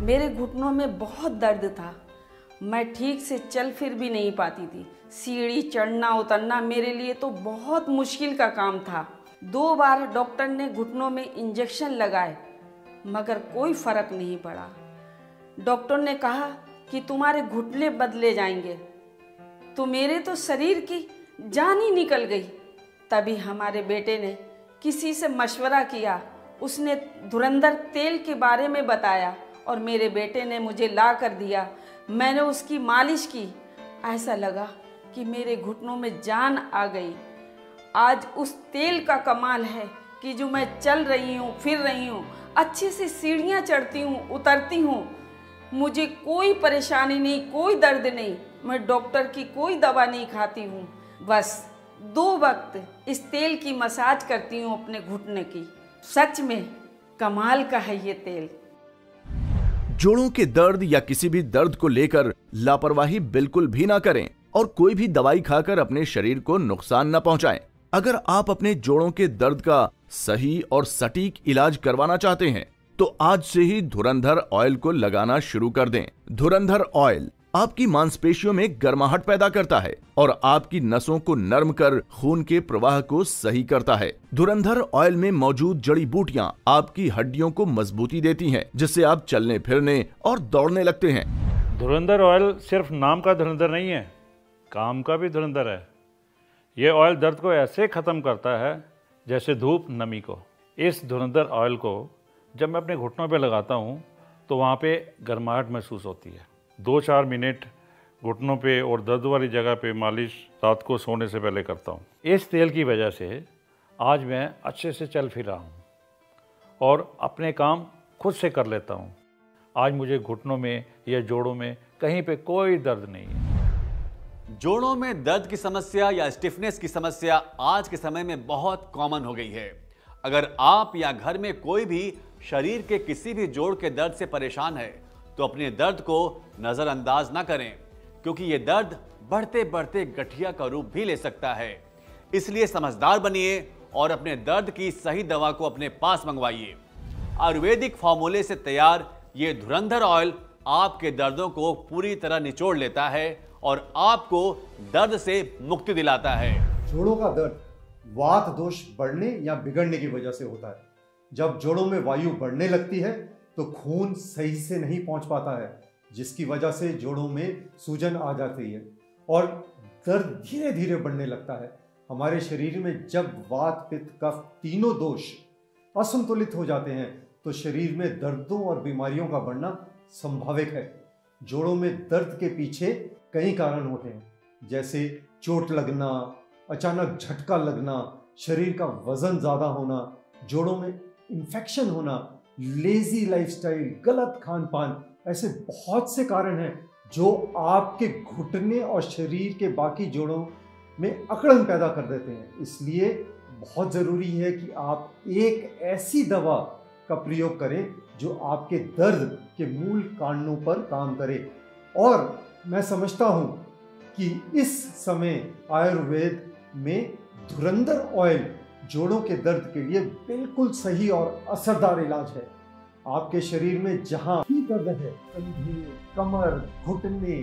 मेरे घुटनों में बहुत दर्द था। मैं ठीक से चल फिर भी नहीं पाती थी। सीढ़ी चढ़ना उतरना मेरे लिए तो बहुत मुश्किल का काम था। 2 बार डॉक्टर ने घुटनों में इंजेक्शन लगाए मगर कोई फर्क नहीं पड़ा। डॉक्टर ने कहा कि तुम्हारे घुटने बदले जाएंगे। तो मेरे तो शरीर की जान ही निकल गई। तभी हमारे बेटे ने किसी से मशवरा किया। उसने धुरंधर तेल के बारे में बताया और मेरे बेटे ने मुझे ला कर दिया। मैंने उसकी मालिश की। ऐसा लगा कि मेरे घुटनों में जान आ गई। आज उस तेल का कमाल है कि जो मैं चल रही हूँ, फिर रही हूँ, अच्छे से सीढ़ियाँ चढ़ती हूँ, उतरती हूँ। मुझे कोई परेशानी नहीं, कोई दर्द नहीं। मैं डॉक्टर की कोई दवा नहीं खाती हूँ। बस 2 वक्त इस तेल की मसाज करती हूँ अपने घुटने की। सच में कमाल का है ये तेल। जोड़ों के दर्द या किसी भी दर्द को लेकर लापरवाही बिल्कुल भी ना करें और कोई भी दवाई खाकर अपने शरीर को नुकसान न पहुंचाएं। अगर आप अपने जोड़ों के दर्द का सही और सटीक इलाज करवाना चाहते हैं तो आज से ही धुरंधर ऑयल को लगाना शुरू कर दें। धुरंधर ऑयल आपकी मांसपेशियों में गर्माहट पैदा करता है और आपकी नसों को नरम कर खून के प्रवाह को सही करता है। धुरंधर ऑयल में मौजूद जड़ी बूटियां आपकी हड्डियों को मजबूती देती हैं, जिससे आप चलने फिरने और दौड़ने लगते हैं। धुरंधर ऑयल सिर्फ नाम का धुरंधर नहीं है, काम का भी धुरंधर है। ये ऑयल दर्द को ऐसे खत्म करता है जैसे धूप नमी को। इस धुरंधर ऑयल को जब मैं अपने घुटनों पे लगाता हूँ तो वहाँ पे गर्माहट महसूस होती है। 2-4 मिनट घुटनों पे और दर्द वाली जगह पे मालिश रात को सोने से पहले करता हूँ। इस तेल की वजह से आज मैं अच्छे से चल फिर रहा हूँ और अपने काम खुद से कर लेता हूँ। आज मुझे घुटनों में या जोड़ों में कहीं पे कोई दर्द नहीं है। जोड़ों में दर्द की समस्या या स्टिफनेस की समस्या आज के समय में बहुत कॉमन हो गई है। अगर आप या घर में कोई भी शरीर के किसी भी जोड़ के दर्द से परेशान है तो अपने दर्द को नजरअंदाज ना करें, क्योंकि यह दर्द बढ़ते बढ़ते गठिया का रूप भी ले सकता है। इसलिए समझदार बनिए और अपने दर्द की सही दवा को अपने पास मंगवाइए। आयुर्वेदिक फॉर्मूले से तैयार ये धुरंधर ऑयल आपके दर्दों को पूरी तरह निचोड़ लेता है और आपको दर्द से मुक्ति दिलाता है। जोड़ों का दर्द वात दोष बढ़ने या बिगड़ने की वजह से होता है। जब जोड़ों में वायु बढ़ने लगती है तो खून सही से नहीं पहुंच पाता है, जिसकी वजह से जोड़ों में सूजन आ जाती है और दर्द धीरे धीरे बढ़ने लगता है। हमारे शरीर में जब वात पित्त कफ तीनों दोष असंतुलित हो जाते हैं तो शरीर में दर्दों और बीमारियों का बढ़ना संभावित है। जोड़ों में दर्द के पीछे कई कारण होते हैं, जैसे चोट लगना, अचानक झटका लगना, शरीर का वजन ज्यादा होना, जोड़ों में इन्फेक्शन होना, लेजी लाइफस्टाइल, गलत खान पान। ऐसे बहुत से कारण हैं जो आपके घुटने और शरीर के बाकी जोड़ों में अकड़न पैदा कर देते हैं। इसलिए बहुत ज़रूरी है कि आप एक ऐसी दवा का प्रयोग करें जो आपके दर्द के मूल कारणों पर काम करे। और मैं समझता हूं कि इस समय आयुर्वेद में धुरंधर ऑयल जोड़ों के दर्द के लिए बिल्कुल सही और असरदार इलाज है। आपके शरीर में जहां भी दर्द है, कंधे, कमर, घुटने,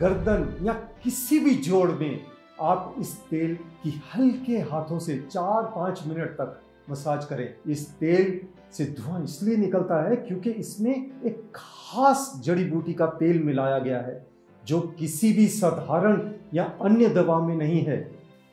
गर्दन या किसी भी जोड़ में, आप इस तेल की हल्के हाथों से 4-5 मिनट तक मसाज करें। इस तेल से धुआं इसलिए निकलता है क्योंकि इसमें एक खास जड़ी बूटी का तेल मिलाया गया है जो किसी भी साधारण या अन्य दवा में नहीं है।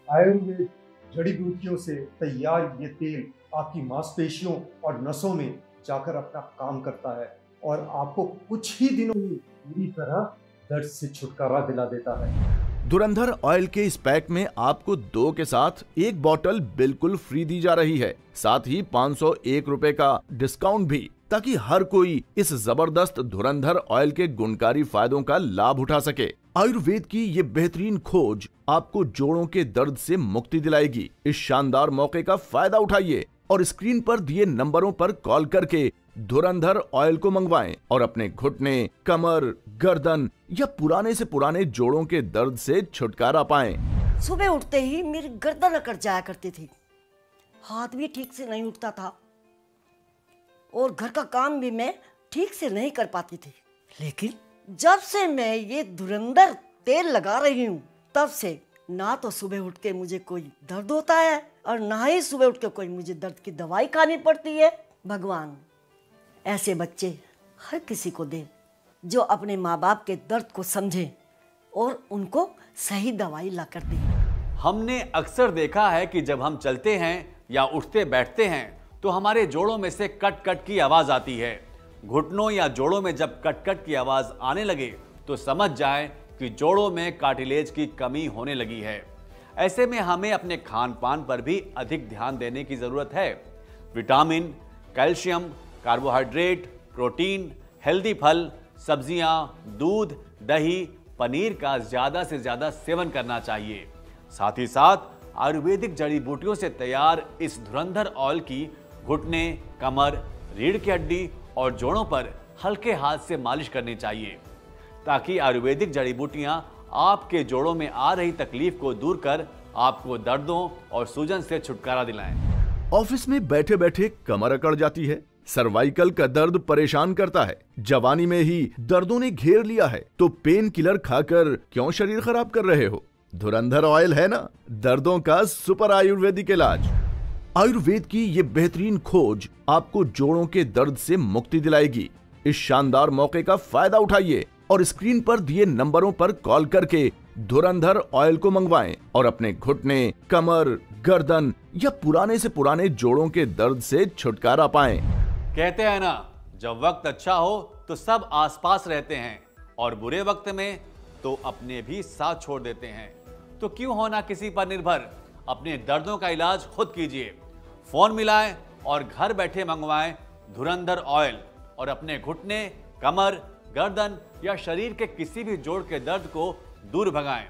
आयुर्वेद जड़ी बूटियों से तैयार ये तेल आपकी मांसपेशियों और नसों में जाकर अपना काम करता है और आपको कुछ ही दिनों में पूरी तरह दर्द से छुटकारा दिला देता है। धुरंधर ऑयल के इस पैक में आपको 2 के साथ 1 बॉटल बिल्कुल फ्री दी जा रही है, साथ ही 501 रुपए का डिस्काउंट भी, ताकि हर कोई इस जबरदस्त धुरंधर ऑयल के गुणकारी फायदों का लाभ उठा सके। आयुर्वेद की ये बेहतरीन खोज आपको जोड़ों के दर्द से मुक्ति दिलाएगी। इस शानदार मौके का फायदा उठाइए और स्क्रीन पर दिए नंबरों पर कॉल करके धुरंधर ऑयल को मंगवाएं और अपने घुटने, कमर, गर्दन या पुराने से पुराने जोड़ों के दर्द से छुटकारा पाएं। सुबह उठते ही मेरी गर्दन अकड़ जाया करती थी, हाथ भी ठीक से नहीं उठता था और घर का काम भी मैं ठीक से नहीं कर पाती थी, लेकिन जब से मैं ये धुरंधर तेल लगा रही हूँ तब से ना तो सुबह उठ के मुझे कोई दर्द होता है और ना ही सुबह उठ के कोई मुझे दर्द की दवाई खानी पड़ती है। भगवान ऐसे बच्चे हर किसी को दे जो अपने माँ बाप के दर्द को समझे और उनको सही दवाई ला कर दे। हमने अक्सर देखा है कि जब हम चलते हैं या उठते बैठते हैं तो हमारे जोड़ों में से कट कट की आवाज आती है। घुटनों या जोड़ों में जब कट कट की आवाज आने लगे तो समझ जाएं कि जोड़ों में कार्टिलेज की कमी होने लगी है। ऐसे में हमें अपने खान पान पर भी अधिक ध्यान देने की जरूरत है। Vitamin, calcium, carbohydrate, protein, healthy फल, सब्जियां, दूध, दही, पनीर का ज्यादा से ज्यादा सेवन करना चाहिए। साथ ही साथ आयुर्वेदिक जड़ी बूटियों से तैयार इस धुरंधर ऑयल की घुटने, कमर, रीढ़ की हड्डी और जोड़ों पर हल्के हाथ से मालिश करनी चाहिए ताकि आयुर्वेदिक जड़ी बूटियां आपके जोड़ों में आ रही तकलीफ को दूर कर आपको दर्दों और सूजन से छुटकारा दिलाएं। ऑफिस में बैठे बैठे कमर अकड़ जाती है, सर्वाइकल का दर्द परेशान करता है, जवानी में ही दर्दों ने घेर लिया है, तो पेन किलर खाकर क्यों शरीर खराब कर रहे हो? धुरंधर ऑयल है ना दर्दों का सुपर आयुर्वेदिक इलाज। आयुर्वेद की ये बेहतरीन खोज आपको जोड़ों के दर्द से मुक्ति दिलाएगी। इस शानदार मौके का फायदा उठाइए और स्क्रीन पर दिए नंबरों पर कॉल करके धुरंधर ऑयल को मंगवाएं और अपने घुटने, कमर, गर्दन या पुराने से पुराने जोड़ों के दर्द से छुटकारा पाएं। कहते हैं ना, जब वक्त अच्छा हो तो सब आसपास रहते हैं और बुरे वक्त में तो अपने भी साथ छोड़ देते हैं। तो क्यों होना किसी पर निर्भर? अपने दर्दों का इलाज खुद कीजिए। फोन मिलाएं और घर बैठे मंगवाएं धुरंधर ऑयल और अपने घुटने, कमर, गर्दन या शरीर के किसी भी जोड़ के दर्द को दूर भगाएं।